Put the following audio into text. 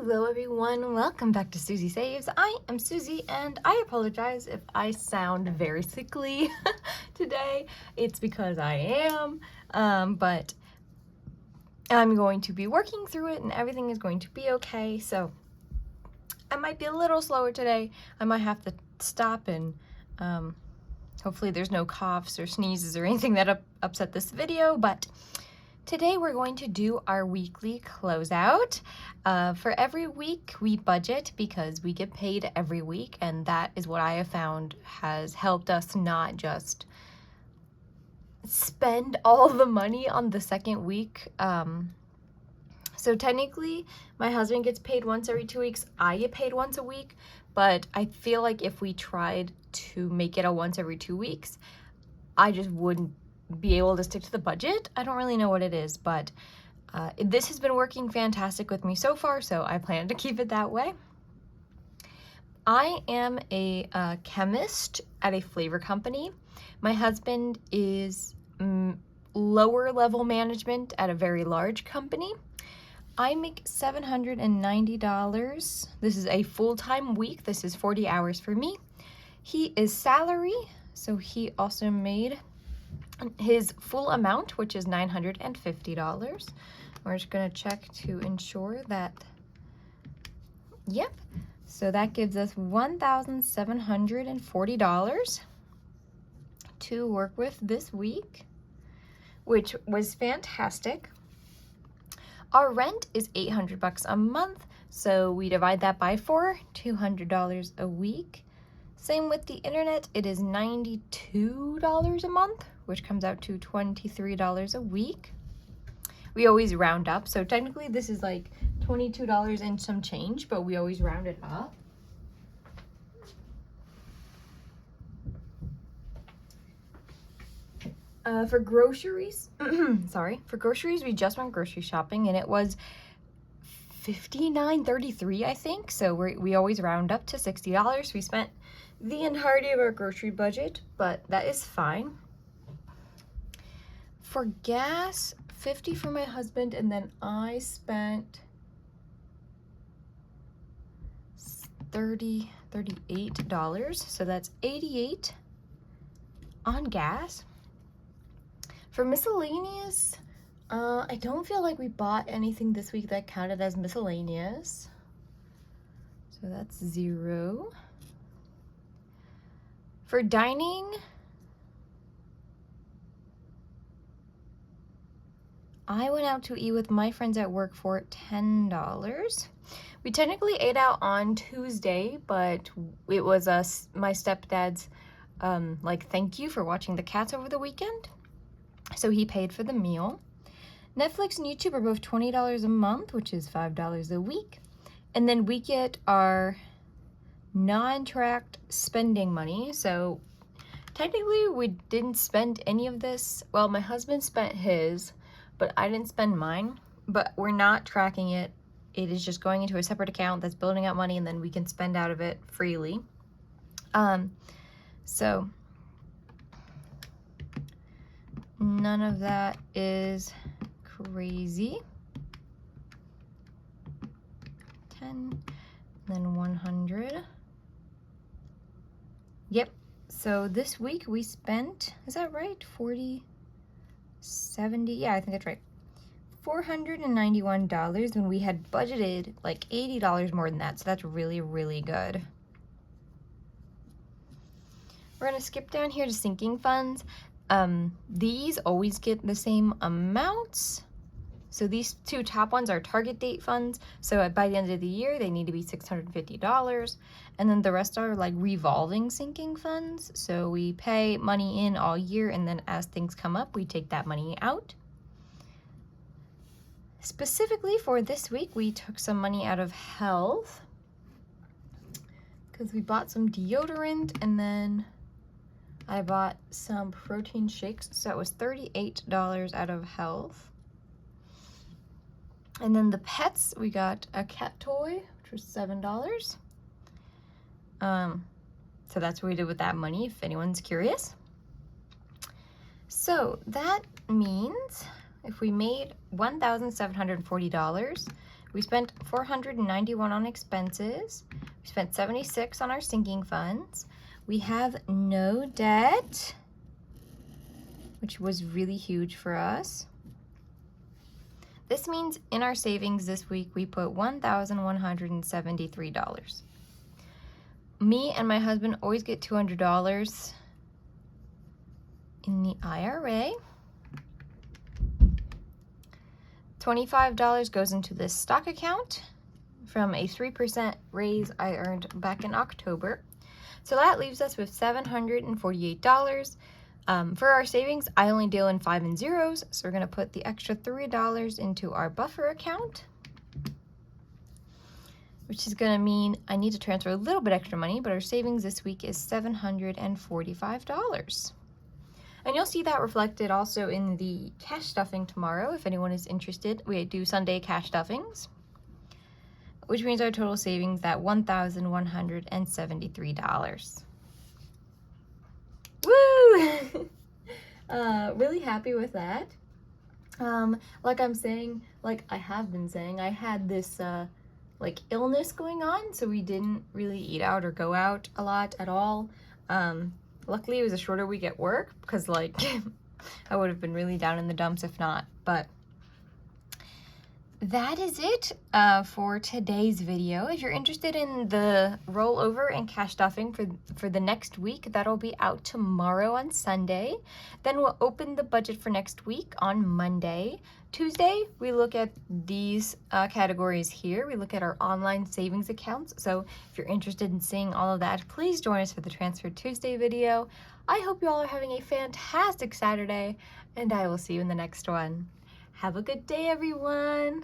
Hello everyone, welcome back to Susie Saves. I am Susie and I apologize if I sound very sickly today. It's because I am, but I'm going to be working through it and everything is going to be okay. So I might be a little slower today. I might have to stop and hopefully there's no coughs or sneezes or anything that upset this video, but today we're going to do our weekly closeout. For every week we budget because we get paid every week, and that is what I have found has helped us not just spend all the money on the second week. So technically my husband gets paid once every 2 weeks, I get paid once a week, but I feel like if we tried to make it a once every 2 weeks, I just wouldn't be able to stick to the budget. I don't really know what it is, but this has been working fantastic with me so far, so I plan to keep it that way. I am a chemist at a flavor company. My husband is lower level management at a very large company. I make $790. This is a full-time week. This is 40 hours for me. He is salary, so he also made his full amount, which is $950. We're just going to check to ensure that, yep. So that gives us $1,740 to work with this week, which was fantastic. Our rent is $800 a month, so we divide that by 4, $200 a week. Same with the internet, it is $92 a month, which comes out to $23 a week. We always round up, so technically this is like $22 and some change, but we always round it up. For groceries, for groceries, we just went grocery shopping and it was $59.33, I think. So we always round up to $60. We spent the entirety of our grocery budget, but that is fine. For gas, $50 for my husband, and then I spent $38, so that's $88 on gas. For miscellaneous, I don't feel like we bought anything this week that counted as miscellaneous, so that's $0. For dining, I went out to eat with my friends at work for $10. We technically ate out on Tuesday, but it was my stepdad's like thank you for watching the cats over the weekend. So he paid for the meal. Netflix and YouTube are both $20 a month, which is $5 a week. And then we get our non-tracked spending money. So technically we didn't spend any of this. Well, my husband spent his, but I didn't spend mine. But we're not tracking it. It is just going into a separate account that's building up money, and then we can spend out of it freely. So none of that is crazy. 10, then 100. Yep. So this week we spent, is that right? 40, 70, yeah, I think that's right. $491 when we had budgeted like $80 more than that. So that's really, really good. We're gonna skip down here to sinking funds. These always get the same amounts. So these two top ones are target date funds. So by the end of the year, they need to be $650. And then the rest are like revolving sinking funds. So we pay money in all year, and then as things come up, we take that money out. Specifically for this week, we took some money out of health because we bought some deodorant, and then I bought some protein shakes, so it was $38 out of health. And then the pets, we got a cat toy, which was $7. So that's what we did with that money, if anyone's curious. So that means if we made $1,740, We spent $491 on expenses. We spent $76 on our sinking funds. We have no debt, which was really huge for us. This means in our savings this week, we put $1,173. Me and my husband always get $200 in the IRA. $25 goes into this stock account from a 3% raise I earned back in October. So that leaves us with $748. For our savings, I only deal in 5 and zeros, so we're going to put the extra $3 into our buffer account, which is going to mean I need to transfer a little bit extra money, but our savings this week is $745. And you'll see that reflected also in the cash stuffing tomorrow, if anyone is interested. We do Sunday cash stuffings, which means our total savings at $1,173. Woo! Really happy with that. Like I have been saying, I had this like illness going on, so we didn't really eat out or go out a lot at all. Luckily, it was a shorter week at work because, like, I would have been really down in the dumps if not. But that is it for today's video. If you're interested in the rollover and cash stuffing for the next week, that'll be out tomorrow on Sunday. Then we'll open the budget for next week on Monday. Tuesday, we look at these categories here. We look at our online savings accounts. So if you're interested in seeing all of that, please join us for the Transfer Tuesday video. I hope you all are having a fantastic Saturday, and I will see you in the next one. Have a good day, everyone.